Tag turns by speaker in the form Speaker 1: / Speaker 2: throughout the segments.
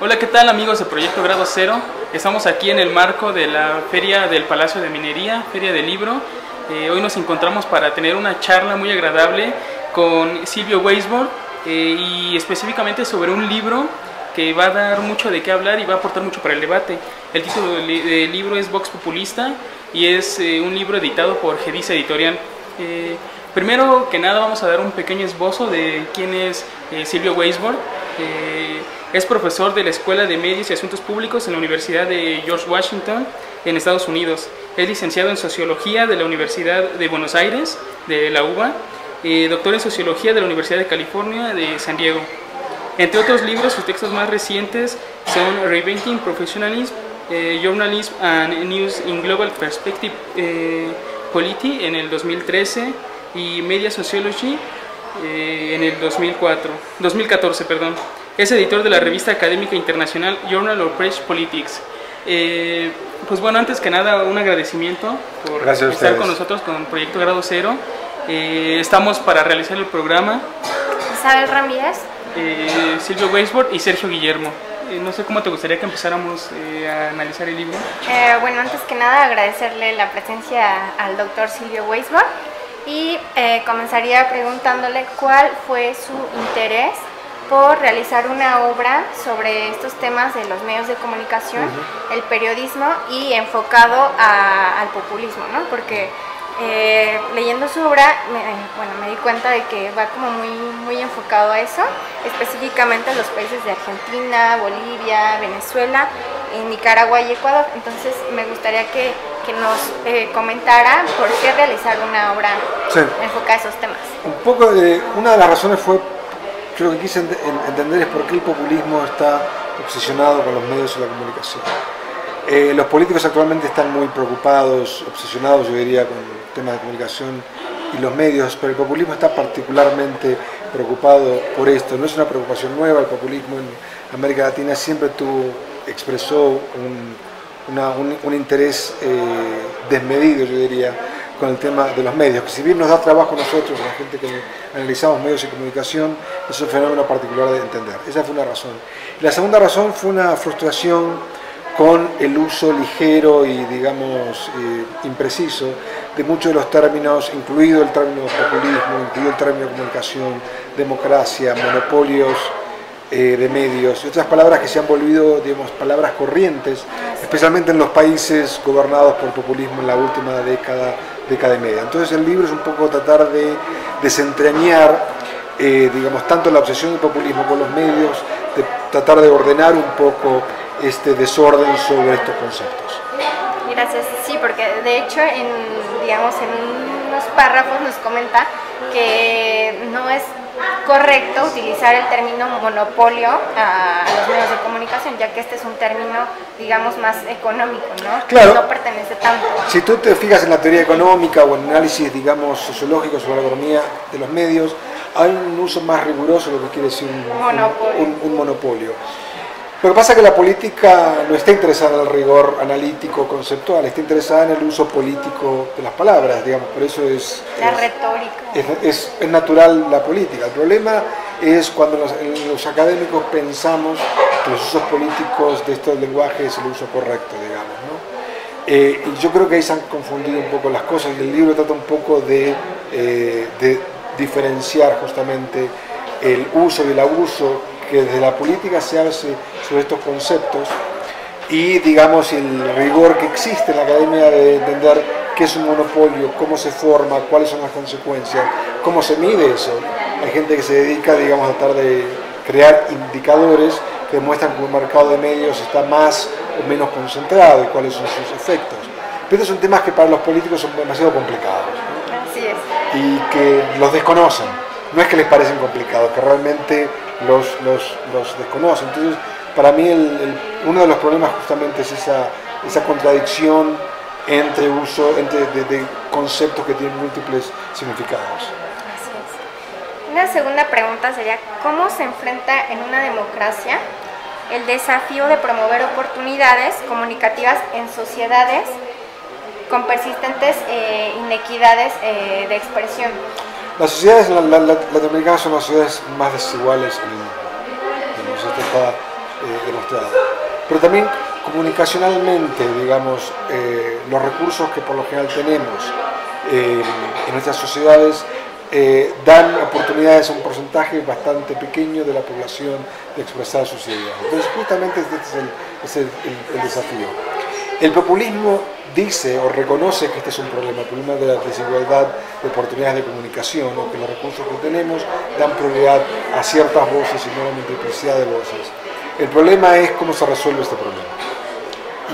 Speaker 1: Hola, ¿qué tal amigos de Proyecto Grado Cero? Estamos aquí en el marco de la Feria del Palacio de Minería, Feria del Libro. Hoy nos encontramos para tener una charla muy agradable con Silvio Weisbord y específicamente sobre un libro que va a dar mucho de qué hablar y va a aportar mucho para el debate. El título del libro es Vox Populista y es un libro editado por Gediz Editorial. Primero que nada vamos a dar un pequeño esbozo de quién es Silvio Weisbord. Es profesor de la Escuela de Medios y Asuntos Públicos en la Universidad de George Washington en Estados Unidos. Es licenciado en Sociología de la Universidad de Buenos Aires, de la UBA, doctor en Sociología de la Universidad de California de San Diego. Entre otros libros, sus textos más recientes son Reinventing Professionalism, Journalism and News in Global Perspective Polity en el 2013 y Media Sociology en el 2014. Es editor de la revista académica internacional Journal of Press Politics. Pues bueno, antes que nada, un agradecimiento por estar con nosotros con Proyecto Grado Cero. Estamos para realizar el programa
Speaker 2: Isabel Ramírez,
Speaker 1: Silvio Weisbord y Sergio Guillermo. No sé cómo te gustaría que empezáramos a analizar el libro.
Speaker 2: Bueno, antes que nada agradecerle la presencia al doctor Silvio Weisbord y comenzaría preguntándole cuál fue su interés por realizar una obra sobre estos temas de los medios de comunicación, el periodismo y enfocado al populismo, ¿no? Porque leyendo su obra, me di cuenta de que va como muy enfocado a eso, específicamente a los países de Argentina, Bolivia, Venezuela, Nicaragua y Ecuador. Entonces me gustaría que nos comentara por qué realizar una obra enfocada a esos temas.
Speaker 3: Una de las razones fue, creo que quise entender es por qué el populismo está obsesionado con los medios de la comunicación. Los políticos actualmente están muy preocupados, obsesionados, yo diría, con temas de comunicación y los medios, pero el populismo está particularmente preocupado por esto. No es una preocupación nueva, el populismo en América Latina siempre expresó un interés desmedido, yo diría, con el tema de los medios, que si bien nos da trabajo a nosotros, a la gente que analizamos medios de comunicación, es un fenómeno particular de entender. Esa fue una razón. La segunda razón fue una frustración con el uso ligero y, digamos, impreciso de muchos de los términos, incluido el término populismo, incluido el término comunicación, democracia, monopolios de medios y otras palabras que se han volvido, digamos, palabras corrientes, especialmente en los países gobernados por populismo en la última década y media. Entonces el libro es un poco tratar de desentrañar, digamos, tanto la obsesión del populismo con los medios, de tratar de ordenar un poco este desorden sobre estos conceptos.
Speaker 2: Gracias, sí, porque de hecho en unos párrafos nos comenta que no es correcto utilizar el término monopolio a los medios de comunicación, ya que este es un término, digamos, más económico, ¿no?
Speaker 3: Claro.
Speaker 2: No pertenece tanto.
Speaker 3: Si tú te fijas en la teoría económica o en análisis, digamos, sociológico sobre la economía de los medios, hay un uso más riguroso de lo que quiere decir un monopolio. Lo que pasa es que la política no está interesada en el rigor analítico, conceptual, está interesada en el uso político de las palabras, digamos, por eso
Speaker 2: la retórica.
Speaker 3: Es natural la política. El problema es cuando los académicos pensamos que los usos políticos de estos lenguajes es el uso correcto, digamos, ¿no? Y yo creo que ahí se han confundido un poco las cosas y el libro trata un poco de diferenciar justamente el uso y el abuso que desde la política se hace sobre estos conceptos y, digamos, el rigor que existe en la academia de entender qué es un monopolio, cómo se forma, cuáles son las consecuencias, cómo se mide eso. Hay gente que se dedica, digamos, a tratar de crear indicadores que demuestran que un mercado de medios está más o menos concentrado y cuáles son sus efectos. Pero estos son temas que para los políticos son demasiado complicados, ¿no?
Speaker 2: Así es.
Speaker 3: Y que los desconocen. No es que les parecen complicados, que realmente los desconocen. Entonces, para mí uno de los problemas justamente es esa contradicción entre de conceptos que tienen múltiples significados.
Speaker 2: Así es. Una segunda pregunta sería, ¿cómo se enfrenta en una democracia el desafío de promover oportunidades comunicativas en sociedades con persistentes inequidades de expresión?
Speaker 3: Las sociedades latinoamericanas son las sociedades más desiguales en el mundo. está demostrado. Pero también comunicacionalmente, digamos, los recursos que por lo general tenemos en nuestras sociedades dan oportunidades a un porcentaje bastante pequeño de la población de expresar sus ideas. Entonces, justamente este es el desafío. El populismo dice o reconoce que este es un problema, el problema de la desigualdad de oportunidades de comunicación, o que los recursos que tenemos dan prioridad a ciertas voces y no a la multiplicidad de voces. El problema es cómo se resuelve este problema.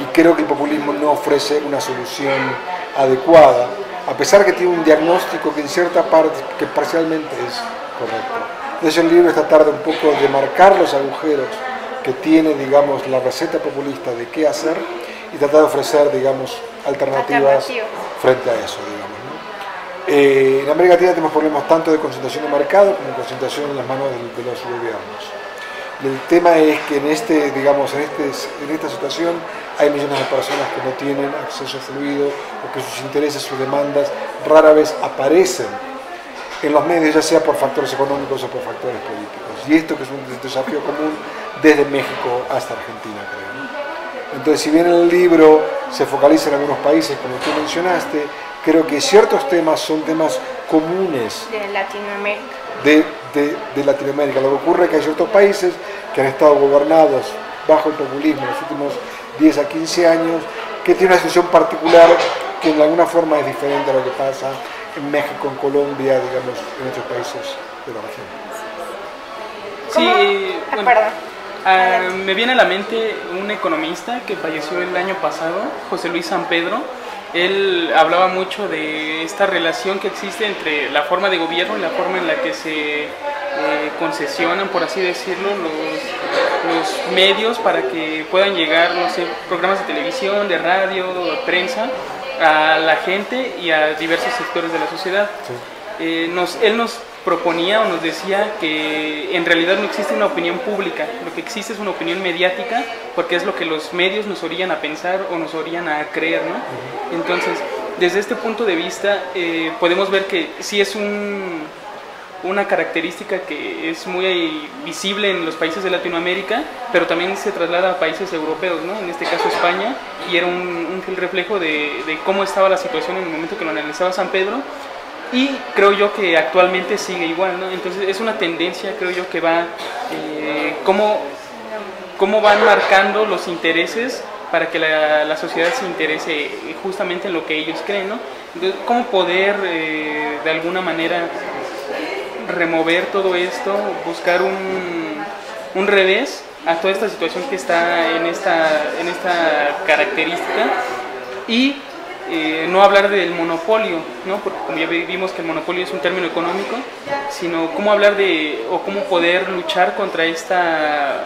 Speaker 3: Y creo que el populismo no ofrece una solución adecuada, a pesar que tiene un diagnóstico que en cierta parte, que parcialmente es correcto. Entonces el libro es tratar de un poco de marcar los agujeros que tiene, digamos, la receta populista de qué hacer y tratar de ofrecer, digamos, alternativas frente a eso, digamos, ¿no? En América Latina tenemos problemas tanto de concentración de mercado como de concentración en las manos de los gobiernos. El tema es que en esta situación hay millones de personas que no tienen acceso fluido o que sus intereses, sus demandas rara vez aparecen en los medios, ya sea por factores económicos o por factores políticos. Y esto que es un desafío común desde México hasta Argentina, creo, ¿no? Entonces, si bien el libro se focaliza en algunos países, como tú mencionaste, creo que ciertos temas son temas comunes
Speaker 2: de Latinoamérica.
Speaker 3: De Latinoamérica. Lo que ocurre es que hay ciertos países que han estado gobernados bajo el populismo en los últimos 10 a 15 años, que tienen una situación particular que de alguna forma es diferente a lo que pasa en México, en Colombia, digamos, en otros países de la región.
Speaker 1: Sí, bueno,
Speaker 2: perdón.
Speaker 1: Me viene a la mente un economista que falleció el año pasado, José Luis San Pedro. Él hablaba mucho de esta relación que existe entre la forma de gobierno y la forma en la que se concesionan, por así decirlo, los medios para que puedan llegar, no sé, programas de televisión, de radio, de prensa, a la gente y a diversos sectores de la sociedad. Sí. Él nos proponía o nos decía que en realidad no existe una opinión pública, lo que existe es una opinión mediática, porque es lo que los medios nos orillan a pensar o nos orillan a creer, ¿no? Entonces, desde este punto de vista, podemos ver que sí es una característica que es muy visible en los países de Latinoamérica, pero también se traslada a países europeos, ¿no? En este caso España, y era un reflejo de cómo estaba la situación en el momento que lo analizaba San Pedro. Y creo yo que actualmente sigue igual, ¿no? Entonces es una tendencia, creo yo, que va, cómo van marcando los intereses para que la sociedad se interese justamente en lo que ellos creen, ¿no? Entonces, cómo poder de alguna manera remover todo esto, buscar un revés a toda esta situación que está en esta característica y no hablar del monopolio, ¿no? Porque como ya vimos que el monopolio es un término económico, sino cómo hablar o cómo poder luchar contra esta,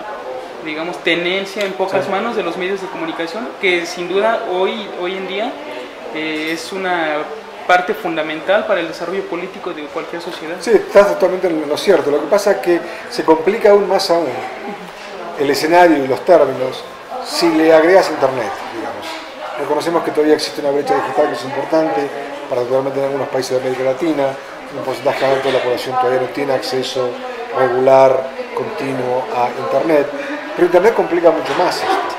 Speaker 1: digamos, tenencia en pocas manos de los medios de comunicación, que sin duda hoy en día es una parte fundamental para el desarrollo político de cualquier sociedad. Sí,
Speaker 3: estás totalmente en lo cierto. Lo que pasa es que se complica aún más el escenario y los términos si le agregas internet, digamos. Reconocemos que todavía existe una brecha digital que es importante, particularmente en algunos países de América Latina. Un porcentaje alto de la población todavía no tiene acceso regular, continuo a internet, pero internet complica mucho más esto.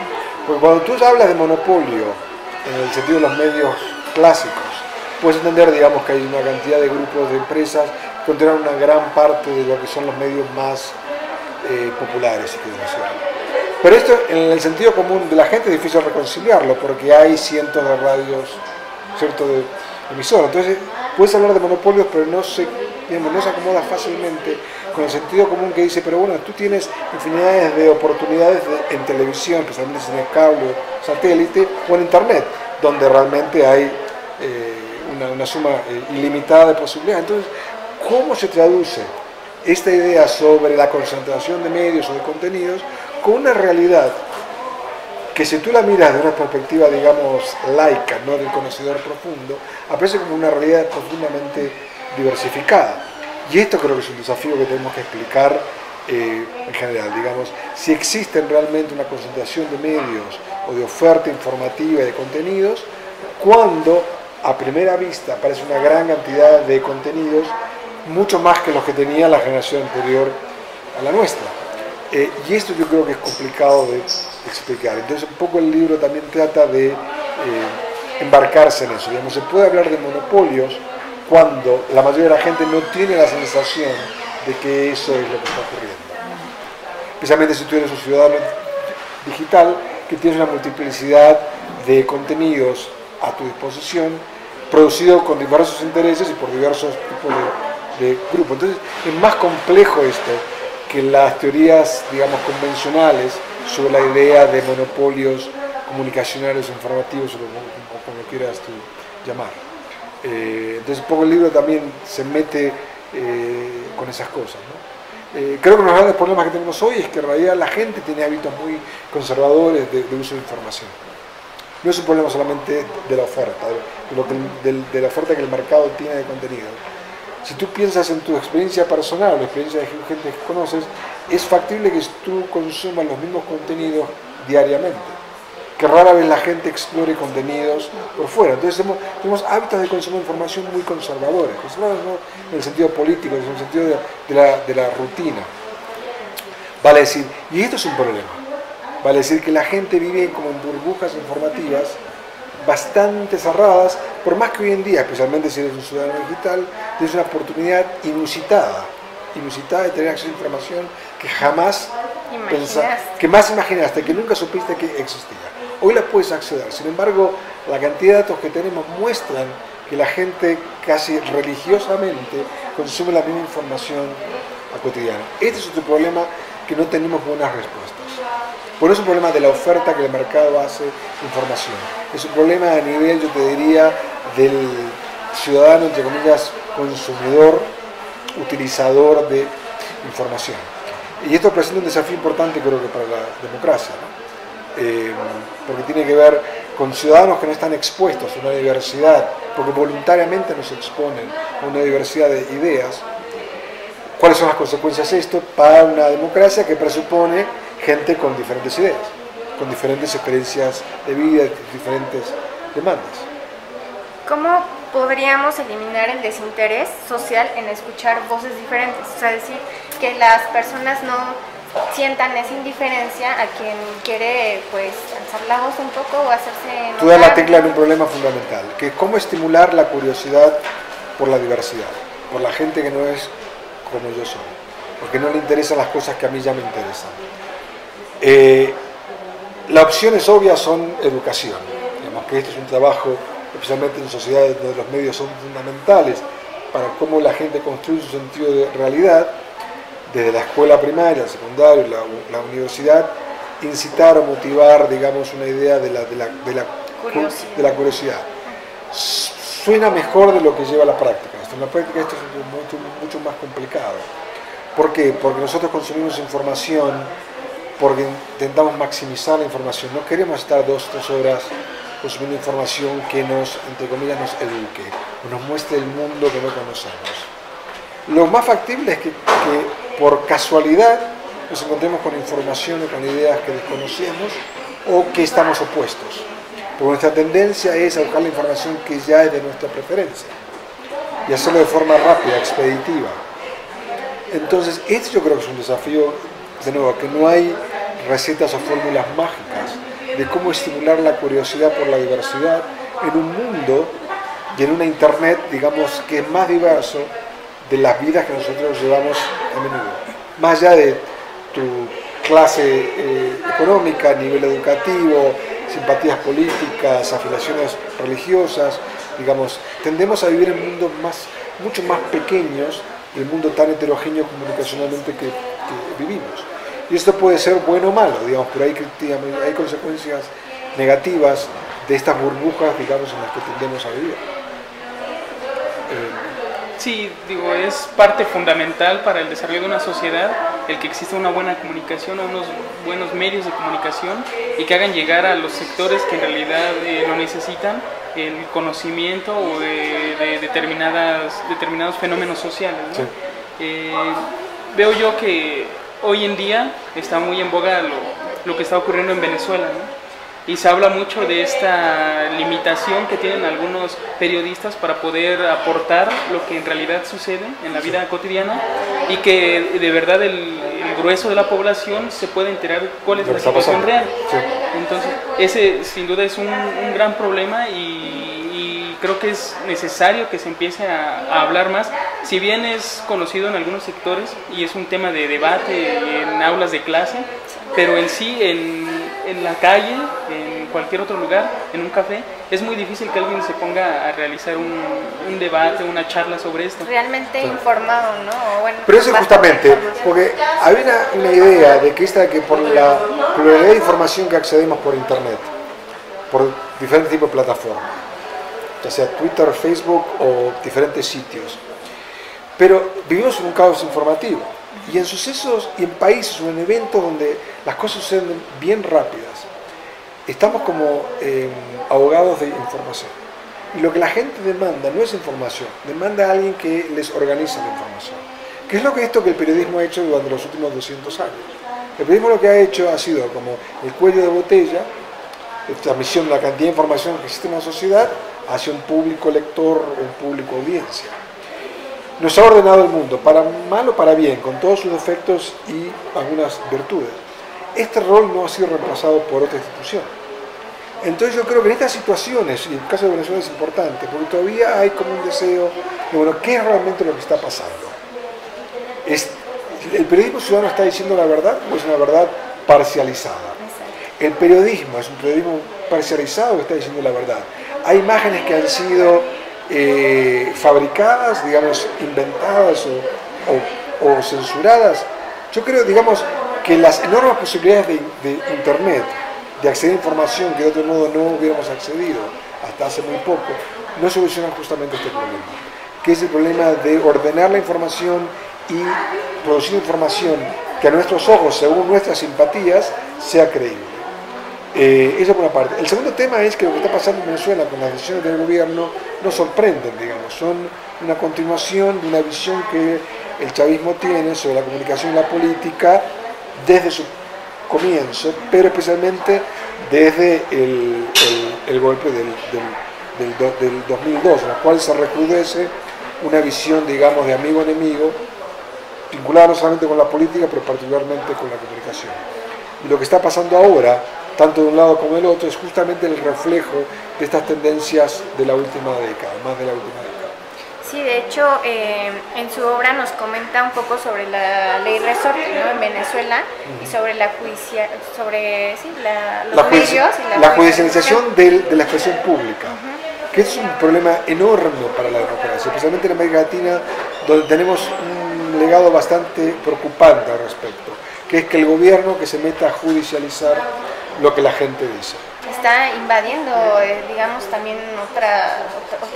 Speaker 3: Porque cuando tú hablas de monopolio, en el sentido de los medios clásicos, puedes entender, digamos, que hay una cantidad de grupos de empresas que controlan una gran parte de lo que son los medios más populares, si queremos decirlo. Pero esto, en el sentido común de la gente, es difícil reconciliarlo, porque hay cientos de radios, cierto, de emisoras. Entonces, puedes hablar de monopolios, pero no se acomoda fácilmente con el sentido común que dice, pero bueno, tú tienes infinidades de oportunidades en televisión, especialmente si tienes cable o satélite, o en internet, donde realmente hay una suma ilimitada de posibilidades. Entonces, ¿cómo se traduce esta idea sobre la concentración de medios o de contenidos con una realidad que, si tú la miras de una perspectiva, digamos, laica, no del conocedor profundo, aparece como una realidad profundamente diversificada? Y esto creo que es un desafío que tenemos que explicar en general, digamos, si existe realmente una concentración de medios o de oferta informativa y de contenidos, cuando a primera vista aparece una gran cantidad de contenidos, mucho más que los que tenía la generación anterior a la nuestra. Y esto yo creo que es complicado de explicar. Entonces un poco el libro también trata de embarcarse en eso. Digamos, se puede hablar de monopolios cuando la mayoría de la gente no tiene la sensación de que eso es lo que está ocurriendo. Especialmente si tú eres un ciudadano digital que tienes una multiplicidad de contenidos a tu disposición, producido con diversos intereses y por diversos tipos de grupos. Entonces es más complejo esto que las teorías, digamos, convencionales sobre la idea de monopolios comunicacionales, informativos, o como quieras tú llamar. Entonces un poco el libro también se mete con esas cosas, ¿no? Creo que uno de los grandes problemas que tenemos hoy es que en realidad la gente tiene hábitos muy conservadores de uso de información. No es un problema solamente de la oferta, de la oferta que el mercado tiene de contenido. Si tú piensas en tu experiencia personal, la experiencia de gente que conoces, es factible que tú consumas los mismos contenidos diariamente, que rara vez la gente explore contenidos por fuera. Entonces tenemos hábitos de consumo de información muy conservadores, no en el sentido político, en el sentido de la rutina. Vale decir, y esto es un problema, vale decir que la gente vive como en burbujas informativas bastante cerradas, por más que hoy en día, especialmente si eres un ciudadano digital, tienes una oportunidad inusitada de tener acceso a información que jamás pensaste, más imaginaste, que nunca supiste que existía. Hoy la puedes acceder, sin embargo, la cantidad de datos que tenemos muestran que la gente casi religiosamente consume la misma información cotidiana. Este es otro problema que no tenemos buenas respuestas. Por eso es un problema de la oferta que el mercado hace de información. Es un problema a nivel, yo te diría, del ciudadano, entre comillas, consumidor, utilizador de información. Y esto presenta un desafío importante, creo que para la democracia, ¿no? Porque tiene que ver con ciudadanos que no están expuestos a una diversidad, porque voluntariamente nos exponen a una diversidad de ideas. ¿Cuáles son las consecuencias de esto para una democracia que presupone gente con diferentes ideas, con diferentes experiencias de vida, diferentes demandas?
Speaker 2: ¿Cómo podríamos eliminar el desinterés social en escuchar voces diferentes? O sea, decir que las personas no sientan esa indiferencia a quien quiere, pues, alzar la voz un poco o hacerse notar.
Speaker 3: Tú das la tecla en un problema fundamental, que es cómo estimular la curiosidad por la diversidad, por la gente que no es como yo soy, porque no le interesan las cosas que a mí ya me interesan. Las opciones obvias son educación, digamos que este es un trabajo, especialmente en sociedades donde los medios son fundamentales para cómo la gente construye su sentido de realidad, desde la escuela primaria, el secundario, la universidad, incitar o motivar, digamos, una idea de la curiosidad. Suena mejor de lo que lleva a la práctica. En la práctica esto es mucho más complicado. ¿Por qué? Porque nosotros consumimos información, porque intentamos maximizar la información. No queremos estar 2 o 3 horas consumiendo información que nos, entre comillas, nos eduque, o nos muestre el mundo que no conocemos. Lo más factible es que por casualidad nos encontremos con información o con ideas que desconocemos o que estamos opuestos. Porque nuestra tendencia es a buscar la información que ya es de nuestra preferencia y hacerlo de forma rápida, expeditiva. Entonces, esto yo creo que es un desafío, de nuevo, que no hay recetas o fórmulas mágicas de cómo estimular la curiosidad por la diversidad en un mundo y en una internet, digamos, que es más diverso de las vidas que nosotros llevamos a menudo. Más allá de tu clase económica, nivel educativo, simpatías políticas, afiliaciones religiosas, digamos, tendemos a vivir en mundos mucho más pequeños del mundo tan heterogéneo comunicacionalmente que vivimos. Y esto puede ser bueno o malo, digamos, pero hay consecuencias negativas de estas burbujas, digamos, en las que tendemos a vivir.
Speaker 1: Sí, digo, es parte fundamental para el desarrollo de una sociedad el que exista una buena comunicación, unos buenos medios de comunicación y que hagan llegar a los sectores que en realidad lo necesitan el conocimiento o de determinados fenómenos sociales, ¿no? Sí. Veo yo que hoy en día está muy en boga lo que está ocurriendo en Venezuela, ¿no? Y se habla mucho de esta limitación que tienen algunos periodistas para poder aportar lo que en realidad sucede en la vida cotidiana y que de verdad el el grueso de la población se pueda enterar cuál es
Speaker 3: Lo
Speaker 1: la
Speaker 3: que está
Speaker 1: situación
Speaker 3: pasando.
Speaker 1: real.
Speaker 3: Sí.
Speaker 1: Entonces, ese sin duda es un gran problema y creo que es necesario que se empiece a hablar más. Si bien es conocido en algunos sectores y es un tema de debate en aulas de clase, pero en sí, en la calle, en cualquier otro lugar, en un café, es muy difícil que alguien se ponga a realizar un debate, una charla sobre esto.
Speaker 2: Realmente informado, ¿no? O bueno,
Speaker 3: Pero eso es
Speaker 2: bastante
Speaker 3: justamente,
Speaker 2: información.
Speaker 3: porque hay una idea de que por la pluralidad de información que accedemos por Internet, por diferentes tipos de plataformas, ya sea Twitter, Facebook o diferentes sitios. Pero vivimos en un caos informativo y en sucesos y en países o en eventos donde las cosas suceden bien rápidas, estamos como ahogados de información. Y lo que la gente demanda no es información, demanda a alguien que les organice la información. ¿Qué es lo que el periodismo ha hecho durante los últimos 200 años? El periodismo lo que ha hecho ha sido como el cuello de botella, transmisión de la cantidad de información que existe en la sociedad hacia un público lector, un público audiencia. Nos ha ordenado el mundo, para mal o para bien, con todos sus defectos y algunas virtudes. Este rol no ha sido reemplazado por otra institución. Entonces yo creo que en estas situaciones, y el caso de Venezuela es importante, porque todavía hay como un deseo de, bueno, ¿qué es realmente lo que está pasando? ¿El periodismo ciudadano está diciendo la verdad o es una verdad parcializada? El periodismo es un periodismo parcializado o está diciendo la verdad. Hay imágenes que han sido fabricadas, digamos, inventadas o censuradas. Yo creo, digamos, que las enormes posibilidades de Internet, de acceder a información que de otro modo no hubiéramos accedido hasta hace muy poco, no solucionan justamente este problema, que es el problema de ordenar la información y producir información que a nuestros ojos, según nuestras simpatías, sea creíble. Eso por una parte. El segundo tema es que lo que está pasando en Venezuela con las decisiones del gobierno nos sorprenden, digamos, son una continuación de una visión que el chavismo tiene sobre la comunicación y la política desde su comienzo, pero especialmente desde el golpe del 2002, en la cual se recrudece una visión, digamos, de amigo-enemigo, vinculada no solamente con la política, pero particularmente con la comunicación. Y lo que está pasando ahora, tanto de un lado como del otro, es justamente el reflejo de estas tendencias de la última década, más de la última década.
Speaker 2: Sí, de hecho, en su obra nos comenta un poco sobre la ley Resorte, ¿no? En Venezuela y sobre la los medios y
Speaker 3: la judicialización de la expresión pública, que es un problema enorme para la democracia, especialmente en América Latina, donde tenemos un legado bastante preocupante al respecto, que es que el gobierno que se meta a judicializar lo que la gente dice.
Speaker 2: Está invadiendo, digamos, también otra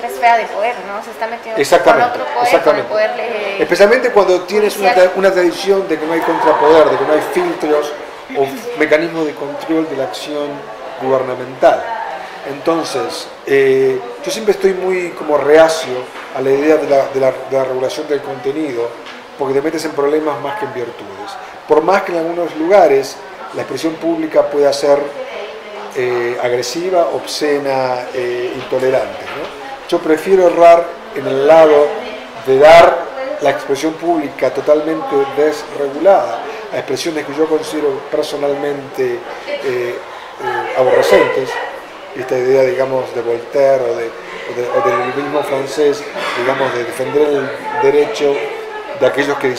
Speaker 2: esfera de poder, ¿no? Se está metiendo con otro poder, con el poder
Speaker 3: especialmente cuando tienes una tradición de que no hay contrapoder, de que no hay filtros o mecanismos de control de la acción gubernamental. Entonces, yo siempre estoy muy como reacio a la idea de la regulación del contenido, porque te metes en problemas más que en virtudes. Por más que en algunos lugares la expresión pública pueda ser agresiva, obscena, intolerante, ¿no? Yo prefiero errar en el lado de dar la expresión pública totalmente desregulada a expresiones que yo considero personalmente aborrecentes. Esta idea, digamos, de Voltaire o del mismo francés, digamos, de defender el derecho de aquellos que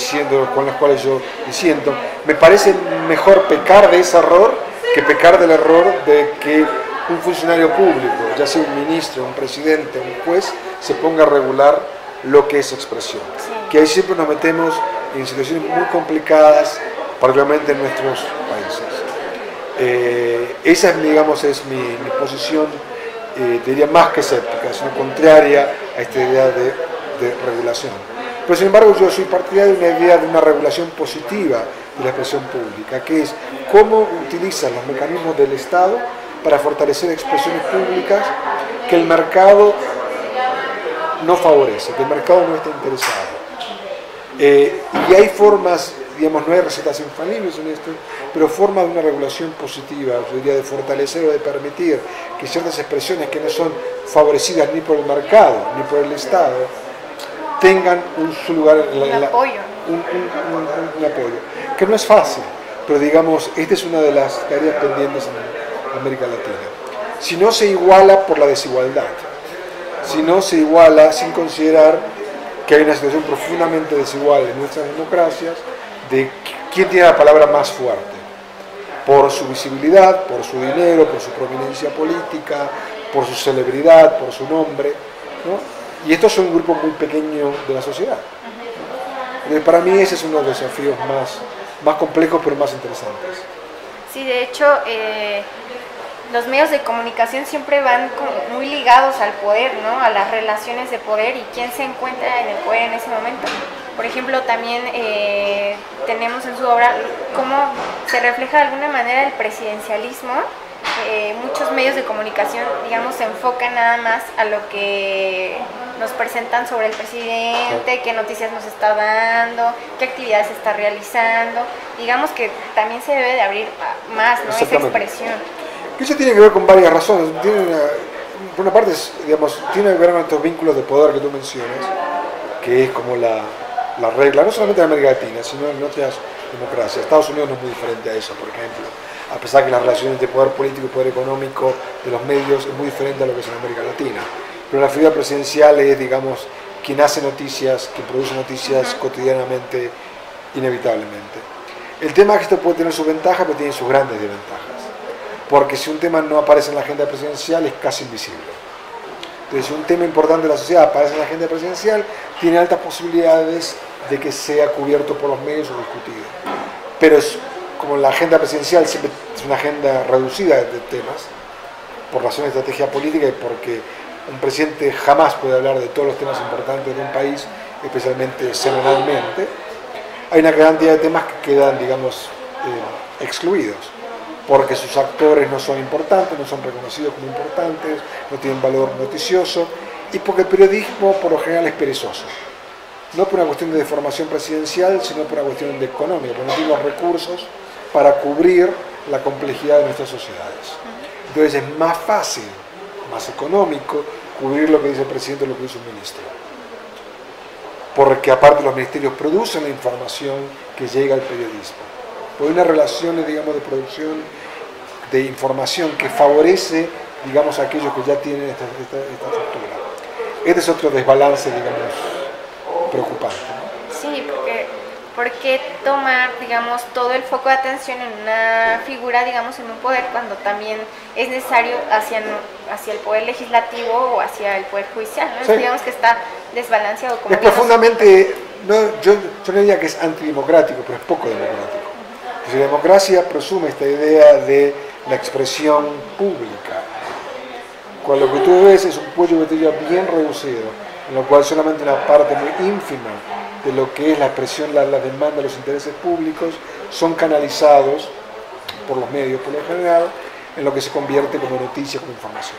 Speaker 3: con los cuales yo disiento. Me parece mejor pecar de ese error que pecar del error de que un funcionario público, ya sea un ministro, un presidente, un juez, se ponga a regular lo que es expresión.
Speaker 2: Sí.
Speaker 3: Que ahí siempre nos metemos en situaciones muy complicadas, particularmente en nuestros países. Esa, digamos, es mi posición, diría más que escéptica, sino contraria a esta idea de regulación. Pero sin embargo yo soy partidario de una idea de una regulación positiva de la expresión pública, que es cómo utilizan los mecanismos del Estado para fortalecer expresiones públicas que el mercado no favorece, que el mercado no está interesado. Y hay formas, digamos, no hay recetas infalibles en esto, pero formas de una regulación positiva, yo diría de fortalecer o de permitir que ciertas expresiones que no son favorecidas ni por el mercado ni por el Estado tengan su lugar
Speaker 2: un apoyo.
Speaker 3: un apoyo. que no es fácil, pero digamos, esta es una de las tareas pendientes en América Latina. Si no se iguala por la desigualdad, si no se iguala sin considerar que hay una situación profundamente desigual en nuestras democracias, de quién tiene la palabra más fuerte, por su visibilidad, por su dinero, por su prominencia política, por su celebridad, por su nombre, ¿no? Y estos son un grupo muy pequeño de la sociedad. Para mí ese es uno de los desafíos más complejos pero más interesantes.
Speaker 2: Sí, de hecho, los medios de comunicación siempre van muy ligados al poder, ¿no? A las relaciones de poder y quién se encuentra en el poder en ese momento. Por ejemplo, también tenemos en su obra cómo se refleja de alguna manera el presidencialismo. Muchos medios de comunicación, digamos, se enfocan nada más a lo que nos presentan sobre el presidente, qué noticias nos está dando, qué actividades está realizando. Digamos que también se debe de abrir más, ¿no? Esa expresión.
Speaker 3: Eso tiene que ver con varias razones. Por una parte, digamos, tiene que ver con estos vínculos de poder que tú mencionas, que es como la regla, no solamente en América Latina, sino en otras democracias. Estados Unidos no es muy diferente a eso, por ejemplo. A pesar que las relaciones de poder político y poder económico de los medios es muy diferente a lo que es en América Latina. Pero la figura presidencial es, digamos, quien hace noticias, quien produce noticias cotidianamente, inevitablemente. El tema es que esto puede tener sus ventajas, pero tiene sus grandes desventajas. Porque si un tema no aparece en la agenda presidencial, es casi invisible. Entonces, si un tema importante de la sociedad aparece en la agenda presidencial, tiene altas posibilidades de que sea cubierto por los medios o discutido. Pero como la agenda presidencial siempre es una agenda reducida de temas, por razones de estrategia política y porque un presidente jamás puede hablar de todos los temas importantes de un país, especialmente semanalmente, hay una gran cantidad de temas que quedan, digamos, excluidos, porque sus actores no son importantes, no son reconocidos como importantes, no tienen valor noticioso, y porque el periodismo por lo general es perezoso. No por una cuestión de deformación presidencial, sino por una cuestión de económica, porque no tiene los recursos para cubrir la complejidad de nuestras sociedades. Entonces es más fácil, más económico, cubrir lo que dice el presidente o lo que dice un ministro. Porque aparte los ministerios producen la información que llega al periodismo. Porque hay una relación, digamos, de producción de información que favorece, digamos, a aquellos que ya tienen esta estructura. Este es otro desbalance, digamos, preocupante, ¿no?
Speaker 2: Sí, porque tomar, digamos, todo el foco de atención en una figura, digamos, en un poder, cuando también es necesario hacia el poder legislativo o hacia el poder judicial, ¿no?
Speaker 3: Sí.
Speaker 2: Digamos que está desbalanceado. Como
Speaker 3: es profundamente, no, yo no diría que es antidemocrático, pero es poco democrático. Entonces, la democracia presume esta idea de la expresión pública, cuando lo que tú ves es un cuello de botella bien reducido, en lo cual solamente una parte muy ínfima de lo que es la expresión, la demanda, los intereses públicos son canalizados por los medios, por lo general, en lo que se convierte como noticia, como información.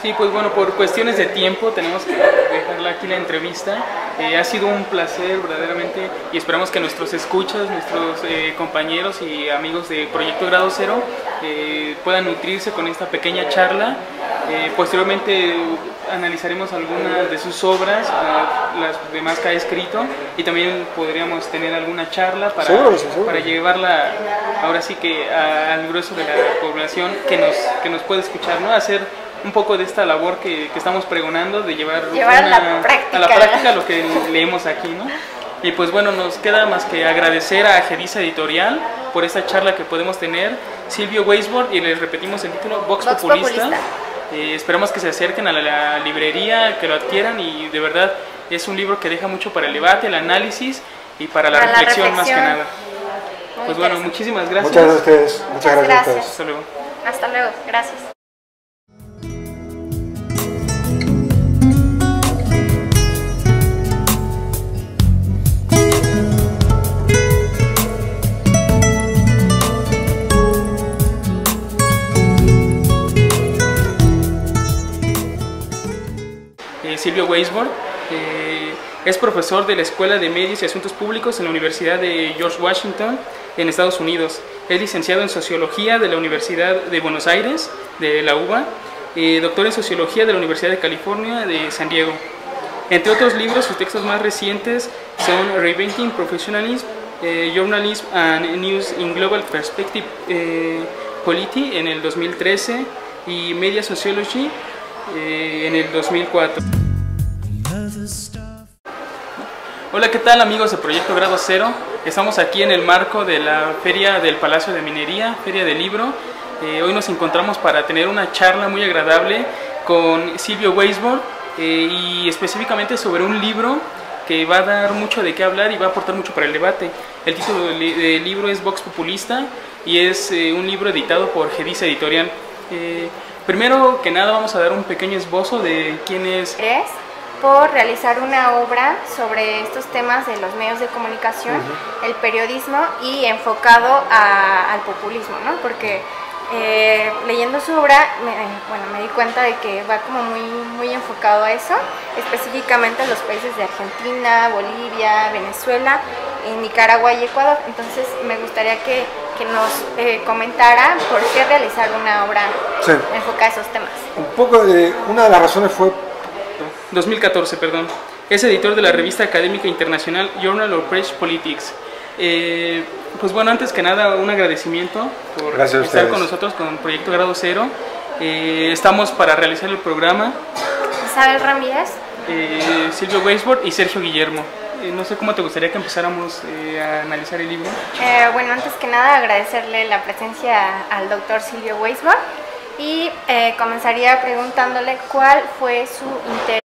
Speaker 1: Sí, pues bueno, por cuestiones de tiempo tenemos que dejarla aquí la entrevista. Ha sido un placer verdaderamente y esperamos que nuestros escuchas, nuestros compañeros y amigos de Proyecto Grado Cero puedan nutrirse con esta pequeña charla. Posteriormente analizaremos algunas de sus obras, las demás que ha escrito, y también podríamos tener alguna charla para llevarla ahora sí que al grueso de la población que nos puede escuchar, ¿no? Hacer un poco de esta labor que estamos pregonando, de llevar
Speaker 2: a la práctica
Speaker 1: lo que leemos aquí, ¿no? Y pues bueno, nos queda más que agradecer a Gedisa Editorial por esta charla que podemos tener, Silvio Weisbord, y les repetimos el título, Vox Populista. Esperamos que se acerquen a la librería, que lo adquieran, y de verdad es un libro que deja mucho para el debate, el análisis y para la reflexión más que nada. Pues bueno, muchísimas gracias.
Speaker 3: Muchas gracias a ustedes. Muchas gracias a ustedes.
Speaker 1: Hasta luego.
Speaker 2: Hasta luego. Gracias.
Speaker 1: Silvio Weisbord es profesor de la Escuela de Medios y Asuntos Públicos en la Universidad de George Washington en Estados Unidos. Es licenciado en Sociología de la Universidad de Buenos Aires, de la UBA, doctor en Sociología de la Universidad de California de San Diego. Entre otros libros, sus textos más recientes son Reinventing Professionalism Journalism and News in Global Perspective Polity en el 2013 y Media Sociology en el 2004. Hola, ¿qué tal amigos de Proyecto Grado Cero? Estamos aquí en el marco de la Feria del Palacio de Minería, Feria del Libro. Hoy nos encontramos para tener una charla muy agradable con Silvio Weisbord y específicamente sobre un libro que va a dar mucho de qué hablar y va a aportar mucho para el debate. El título del libro es Vox Populista y es un libro editado por Gediz Editorial. Primero que nada vamos a dar un pequeño esbozo de quién es.
Speaker 2: Por realizar una obra sobre estos temas de los medios de comunicación, el periodismo y enfocado al populismo, ¿no? Porque leyendo su obra, me di cuenta de que va como muy enfocado a eso, específicamente a los países de Argentina, Bolivia, Venezuela, Nicaragua y Ecuador. Entonces me gustaría que nos comentara por qué realizar una obra enfocada a esos temas.
Speaker 3: Una de las razones fue
Speaker 1: 2014, perdón. Es editor de la revista académica internacional Journal of British Politics. Pues bueno, antes que nada, un agradecimiento por estar con nosotros con Proyecto Grado Cero. Estamos para realizar el programa.
Speaker 2: Isabel Ramírez,
Speaker 1: Silvio Weisbord y Sergio Guillermo. No sé cómo te gustaría que empezáramos a analizar el libro.
Speaker 2: Bueno, antes que nada agradecerle la presencia al doctor Silvio Weisbord y comenzaría preguntándole cuál fue su interés